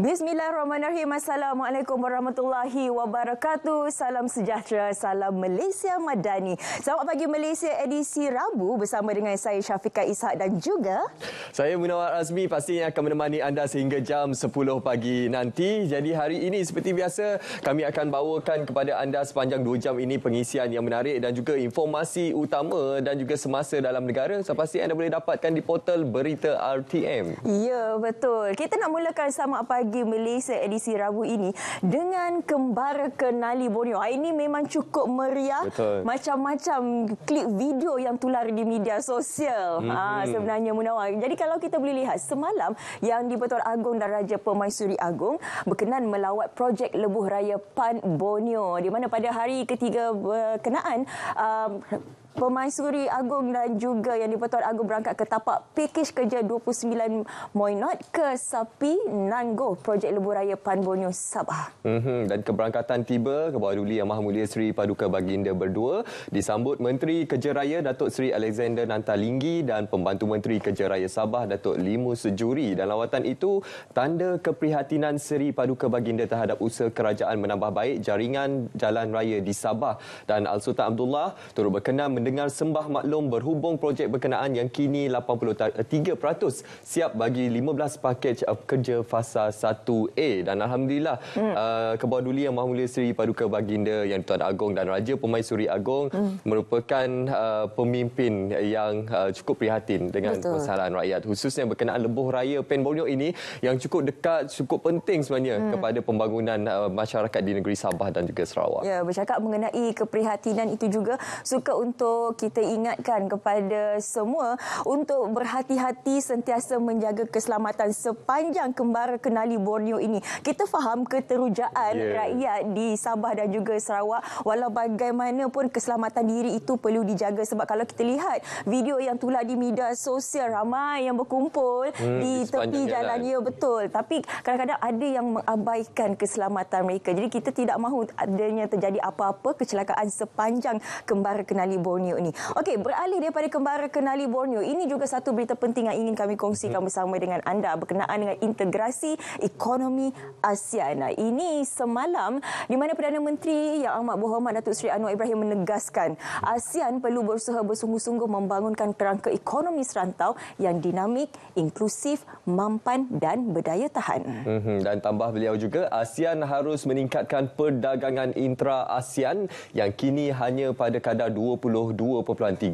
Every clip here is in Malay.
Bismillahirrahmanirrahim. Assalamualaikum warahmatullahi wabarakatuh. Salam sejahtera, salam Malaysia Madani. Selamat pagi Malaysia edisi Rabu bersama dengan saya Syafiqah Ishak dan juga saya Munawar Azmi, pastinya akan menemani anda sehingga jam 10 pagi nanti. Jadi hari ini seperti biasa kami akan bawakan kepada anda sepanjang 2 jam ini pengisian yang menarik dan juga informasi utama dan juga semasa dalam negara. So, pasti anda boleh dapatkan di portal Berita RTM. Ya, betul. Kita nak mulakan Selamat Pagi Malaysia edisi Rabu ini dengan Kembara Kenali Borneo. Ini memang cukup meriah. Betul. Macam-macam klip video yang tular di media sosial. Sebenarnya Munawar. Jadi kalau kita boleh lihat semalam yang di-Pertuan Agong dan Raja Pemaisuri Agong berkenan melawat projek Lebuh Raya PAN Borneo, di mana pada hari ketiga berkenaan Pemaisuri Agong dan juga yang di-Pertuan Agong berangkat ke tapak pakej kerja 29 Moinot ke Sapi Nango projek Lebuh Raya PAN Borneo Sabah. Dan keberangkatan tiba ke bawah duli Yang Maha Mulia Seri Paduka Baginda berdua disambut Menteri Kerja Raya Datuk Seri Alexander Nantalinggi dan Pembantu Menteri Kerja Raya Sabah Datuk Limu Sejuri. Dan lawatan itu tanda keprihatinan Seri Paduka Baginda terhadap usaha kerajaan menambah baik jaringan jalan raya di Sabah. Dan Al-Sultan Abdullah turut berkenan mendengar sembah maklum berhubung projek berkenaan yang kini 83% siap bagi 15 pakej kerja fasa 1A. Dan Alhamdulillah ke bawah duli Yang Maha Mulia Seri Paduka Baginda Yang Tuan Agong dan Raja Pemaisuri Agong merupakan pemimpin yang cukup prihatin dengan permasalahan rakyat, khususnya berkenaan Lebuh Raya PAN Borneo ini yang cukup dekat, cukup penting sebenarnya kepada pembangunan masyarakat di negeri Sabah dan juga Sarawak. Ya, bercakap mengenai keprihatinan itu juga suka untuk kita ingatkan kepada semua untuk berhati-hati sentiasa menjaga keselamatan sepanjang Kembara Kenali Borneo ini. Kita faham keterujaan rakyat di Sabah dan juga Sarawak, walau bagaimanapun keselamatan diri itu perlu dijaga, sebab kalau kita lihat video yang tular di media sosial, ramai yang berkumpul di tepi jalan. Ya, betul. Tapi kadang-kadang ada yang mengabaikan keselamatan mereka. Jadi kita tidak mahu adanya terjadi apa-apa kecelakaan sepanjang Kembara Kenali Borneo ini. Okey, beralih daripada Kembara Kenali Borneo, ini juga satu berita penting yang ingin kami kongsikan bersama dengan anda berkenaan dengan integrasi ekonomi ASEAN. Nah, ini semalam di mana Perdana Menteri Yang Amat Berhormat Datuk Seri Anwar Ibrahim menegaskan ASEAN perlu berusaha bersungguh-sungguh membangunkan kerangka ekonomi serantau yang dinamik, inklusif, mampan dan berdaya tahan. Dan tambah beliau juga, ASEAN harus meningkatkan perdagangan intra-ASEAN yang kini hanya pada kadar 22.3%.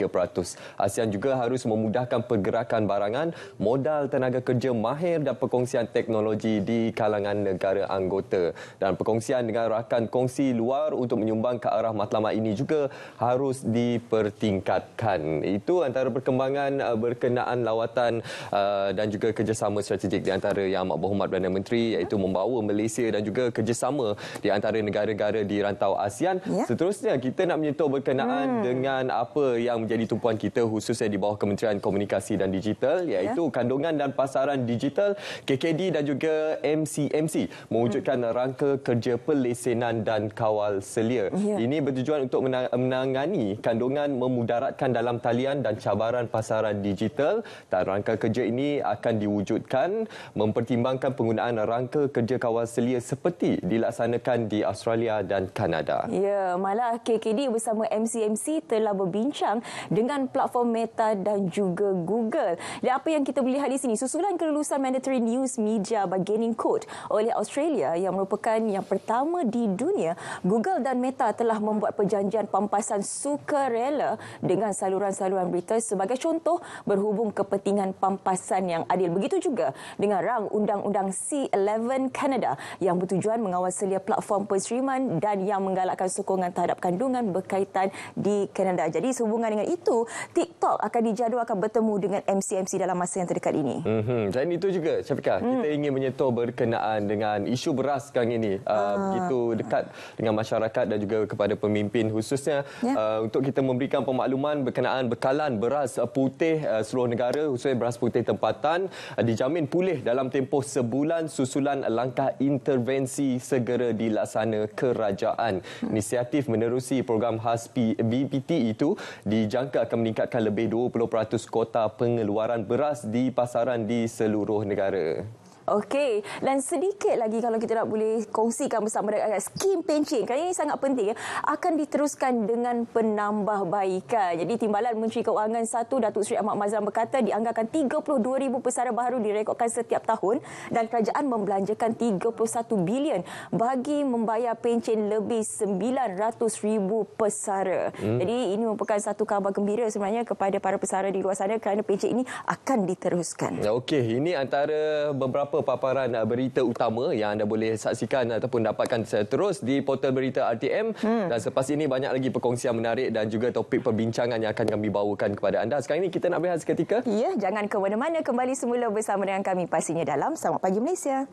ASEAN juga harus memudahkan pergerakan barangan, modal, tenaga kerja mahir dan perkongsian teknologi di kalangan negara anggota. Dan perkongsian dengan rakan kongsi luar untuk menyumbang ke arah matlamat ini juga harus dipertingkatkan. Itu antara perkembangan berkenaan lawatan dan juga kerjasama strategik di antara Yang Amat Berhormat Perdana Menteri, iaitu membawa Malaysia dan juga kerjasama di antara negara-negara di rantau ASEAN. Seterusnya kita nak menyentuh berkenaan dengan apa yang menjadi tumpuan kita khususnya di bawah Kementerian Komunikasi dan Digital, iaitu kandungan dan pasaran digital. KKD dan juga MCMC mewujudkan rangka kerja pelesenan dan kawal selia. Ini bertujuan untuk menangani kandungan memudaratkan dalam talian dan cabaran pasaran digital, dan rangka kerja ini akan diwujudkan mempertimbangkan penggunaan rangka kerja kawal selia seperti dilaksanakan di Australia dan Kanada. Ya, malah KKD bersama MCMC telah berbincang dengan platform Meta dan juga Google. Dan apa yang kita boleh lihat di sini, susulan kelulusan Mandatory News Media Bargaining Code oleh Australia yang merupakan yang pertama di dunia, Google dan Meta telah membuat perjanjian pampasan sukarela dengan saluran-saluran berita sebagai contoh berhubung kepentingan pampasan yang adil. Begitu juga dengan rang Undang-Undang C11 Kanada yang bertujuan mengawal selia platform penstreaman dan yang menggalakkan sokongan terhadap kandungan berkaitan di Kanada. Jadi sehubungan dengan itu, TikTok akan dijadualkan bertemu dengan MCMC dalam masa yang terdekat ini. Dan itu juga, Syafiqah, kita ingin menyentuh berkenaan dengan isu beras sekarang ini. Begitu dekat dengan masyarakat dan juga kepada pemimpin khususnya untuk kita memberikan pemakluman berkenaan bekalan beras putih seluruh negara, khususnya beras putih tempatan, dijamin pulih dalam tempoh sebulan susulan langkah intervensi segera dilaksana kerajaan. Inisiatif menerusi program khas BPT itu dijangka akan meningkatkan lebih 20% kota pengeluaran beras di pasaran di seluruh negara. Okey, dan sedikit lagi kalau kita nak boleh kongsikan bersama dengan skim pencen. Kerana ini sangat penting akan diteruskan dengan penambahbaikan. Jadi Timbalan Menteri Keuangan 1 Datuk Seri Ahmad Mazlan berkata dianggarkan 32,000 pesara baru direkodkan setiap tahun dan kerajaan membelanjakan 31 bilion bagi membayar pencen lebih 900,000 pesara. Jadi ini merupakan satu khabar gembira sebenarnya kepada para pesara di luar sana kerana pencen ini akan diteruskan. Okey, ini antara beberapa paparan berita utama yang anda boleh saksikan ataupun dapatkan secara terus di portal berita RTM. Dan selepas ini banyak lagi perkongsian menarik dan juga topik perbincangan yang akan kami bawakan kepada anda. Sekarang ini kita nak berehat seketika. Ya, jangan ke mana-mana, kembali semula bersama dengan kami pastinya dalam Selamat Pagi Malaysia.